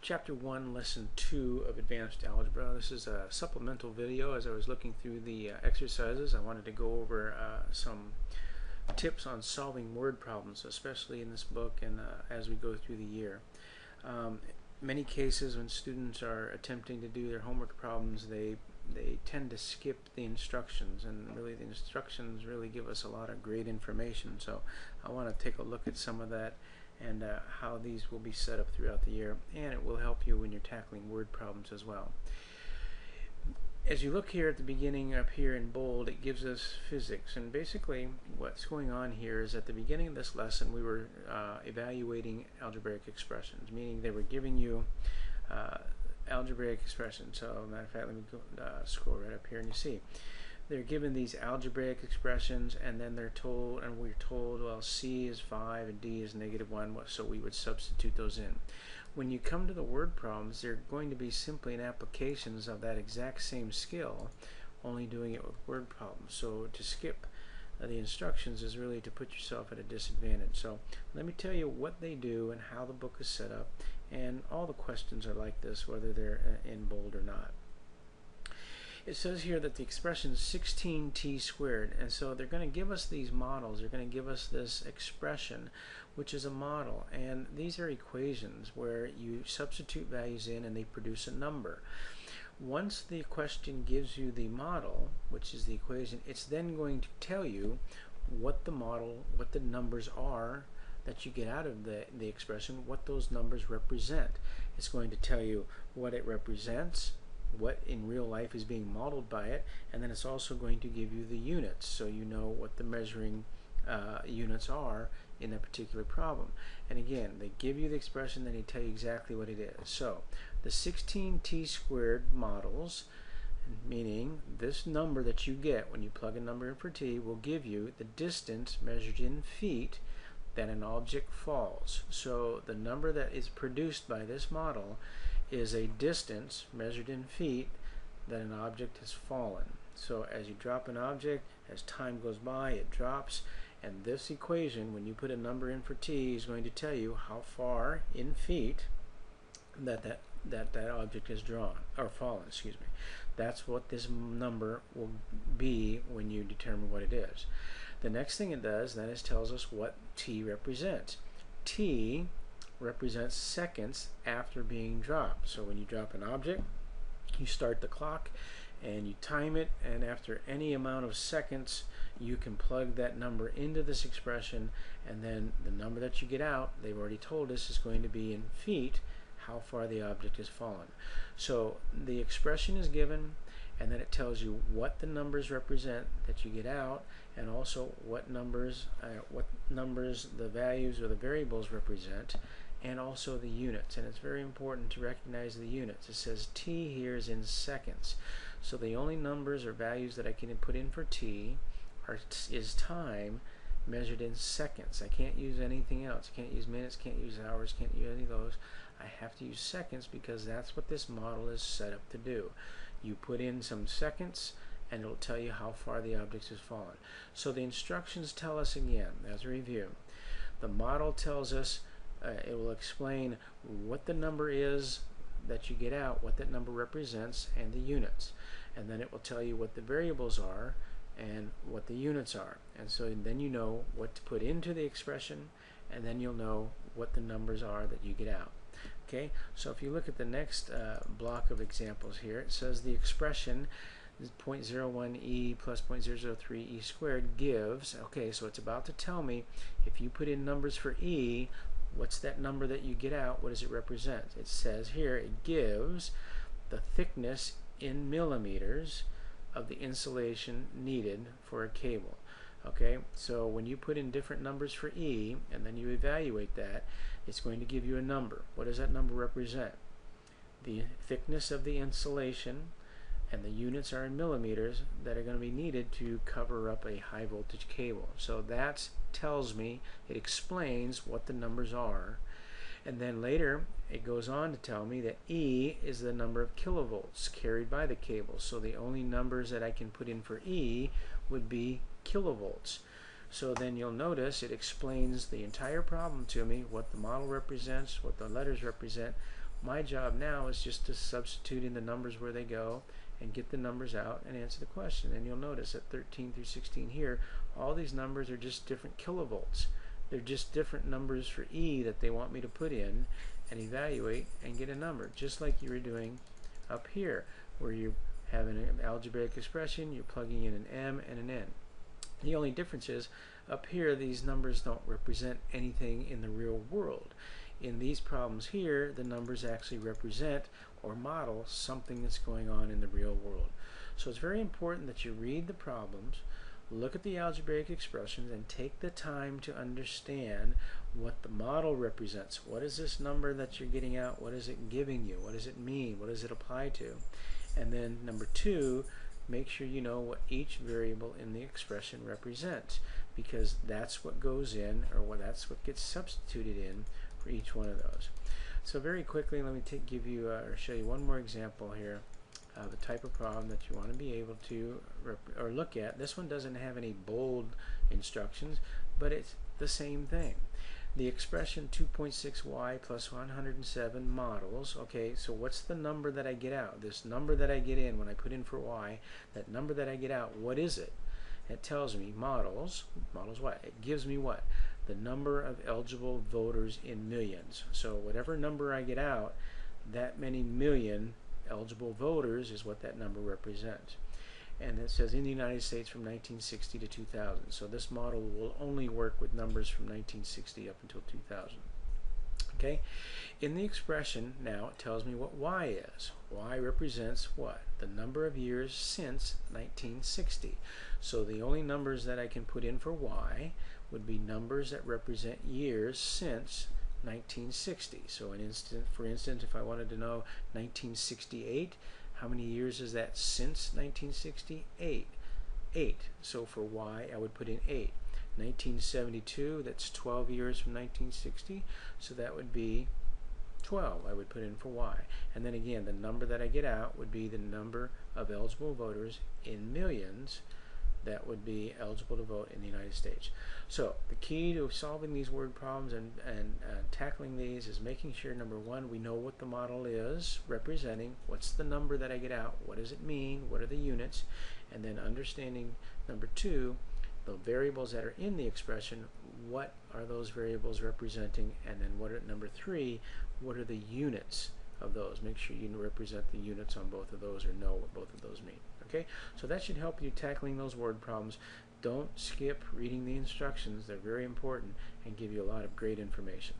Chapter 1, Lesson 2 of Advanced Algebra. This is a supplemental video. As I was looking through the exercises, I wanted to go over some tips on solving word problems, especially in this book and as we go through the year. Many cases when students are attempting to do their homework problems, they tend to skip the instructions, and really the instructions really give us a lot of great information. So I want to take a look at some of that and how these will be set up throughout the year, and it will help you when you're tackling word problems as well. As you look here at the beginning up here in bold, it gives us physics, and basically what's going on here is at the beginning of this lesson we were evaluating algebraic expressions, meaning they were giving you algebraic expressions. So matter of fact, let me go, scroll right up here and you see they're given these algebraic expressions, and then they're told, and we're told, well, C is 5 and D is -1, so we would substitute those in. When you come to the word problems, they're going to be simply an applications of that exact same skill, only doing it with word problems. So to skip the instructions is really to put yourself at a disadvantage. So let me tell you what they do and how the book is set up, and all the questions are like this, whether they're in bold or not. It says here that the expression is 16t squared, and so they're going to give us these models. They're going to give us this expression, which is a model, and these are equations where you substitute values in and they produce a number. Once the question gives you the model, which is the equation, it's then going to tell you what the model, what the numbers are that you get out of the expression, what those numbers represent. It's going to tell you what it represents, what in real life is being modeled by it, and then it's also going to give you the units, so you know what the measuring units are in a particular problem. And again, they give you the expression, then they tell you exactly what it is. So the 16t squared models, meaning this number that you get when you plug a number in for t, will give you the distance measured in feet that an object falls. So the number that is produced by this model is a distance measured in feet that an object has fallen. So as you drop an object, as time goes by, it drops, and this equation, when you put a number in for t, is going to tell you how far in feet that object is drawn, or fallen, excuse me. That's what this number will be when you determine what it is. The next thing it does then is tells us what t represents. T represents seconds after being dropped. So when you drop an object, you start the clock and you time it, and after any amount of seconds you can plug that number into this expression, and then the number that you get out, they've already told us, is going to be in feet how far the object has fallen. So the expression is given, and then it tells you what the numbers represent that you get out, and also what numbers the values or the variables represent, and also the units. And it's very important to recognize the units. It says t here is in seconds, so the only numbers or values that I can put in for t is time measured in seconds. I can't use anything else. I can't use minutes, can't use hours, can't use any of those. I have to use seconds because that's what this model is set up to do. You put in some seconds and it'll tell you how far the object has fallen. So the instructions tell us again, as a review, the model tells us, it will explain what the number is that you get out, what that number represents, and the units. And then it will tell you what the variables are and what the units are. And so then you know what to put into the expression, and then you'll know what the numbers are that you get out. Okay, so if you look at the next block of examples here, it says the expression 0.01e plus 0.003e squared gives, okay, so it's about to tell me if you put in numbers for e, what's that number that you get out, what does it represent? It says here it gives the thickness in millimeters of the insulation needed for a cable. Okay, so when you put in different numbers for e and then you evaluate that, it's going to give you a number. What does that number represent? The thickness of the insulation, and the units are in millimeters that are going to be needed to cover up a high voltage cable. So that tells me, it explains what the numbers are, and then later it goes on to tell me that E is the number of kilovolts carried by the cable. So the only numbers that I can put in for E would be kilovolts. So then you'll notice it explains the entire problem to me, what the model represents, what the letters represent, My job now is just to substitute in the numbers where they go and get the numbers out and answer the question. And you'll notice at 13 through 16 here, all these numbers are just different kilovolts. They're just different numbers for E that they want me to put in and evaluate and get a number, just like you were doing up here, where you have an algebraic expression, you're plugging in an M and an N. The only difference is up here these numbers don't represent anything in the real world. In these problems here, the numbers actually represent or model something that's going on in the real world. So it's very important that you read the problems, look at the algebraic expressions, and take the time to understand what the model represents. What is this number that you're getting out? What is it giving you? What does it mean? What does it apply to? And then number two, make sure you know what each variable in the expression represents, because that's what goes in, or that's what gets substituted in for each one of those. So very quickly, let me give you or show you one more example here of the type of problem that you want to be able to look at. This one doesn't have any bold instructions, but it's the same thing. The expression 2.6y plus 107 models. Okay, so what's the number that I get out? This number that I get in when I put in for y, that number that I get out, what is it? It tells me models what? It gives me what? The number of eligible voters in millions. So whatever number I get out, that many million eligible voters is what that number represents. And it says in the United States from 1960 to 2000. So this model will only work with numbers from 1960 up until 2000. Okay? In the expression now, it tells me what y is. Y represents what? The number of years since 1960. So the only numbers that I can put in for y would be numbers that represent years since 1960. So for instance, if I wanted to know 1968, how many years is that since 1968? 8. So for y, I would put in 8. 1972, that's 12 years from 1960, so that would be 12 I would put in for y. And then again, the number that I get out would be the number of eligible voters in millions that would be eligible to vote in the United States. So the key to solving these word problems and tackling these is making sure, number one, we know what the model is representing, what's the number that I get out, what does it mean, what are the units, and then understanding, number two, the variables that are in the expression, what are those variables representing, and then what are, number three, what are the units of those. Make sure you represent the units on both of those or know what both of those mean. Okay, so that should help you tackling those word problems. Don't skip reading the instructions. They're very important and give you a lot of great information.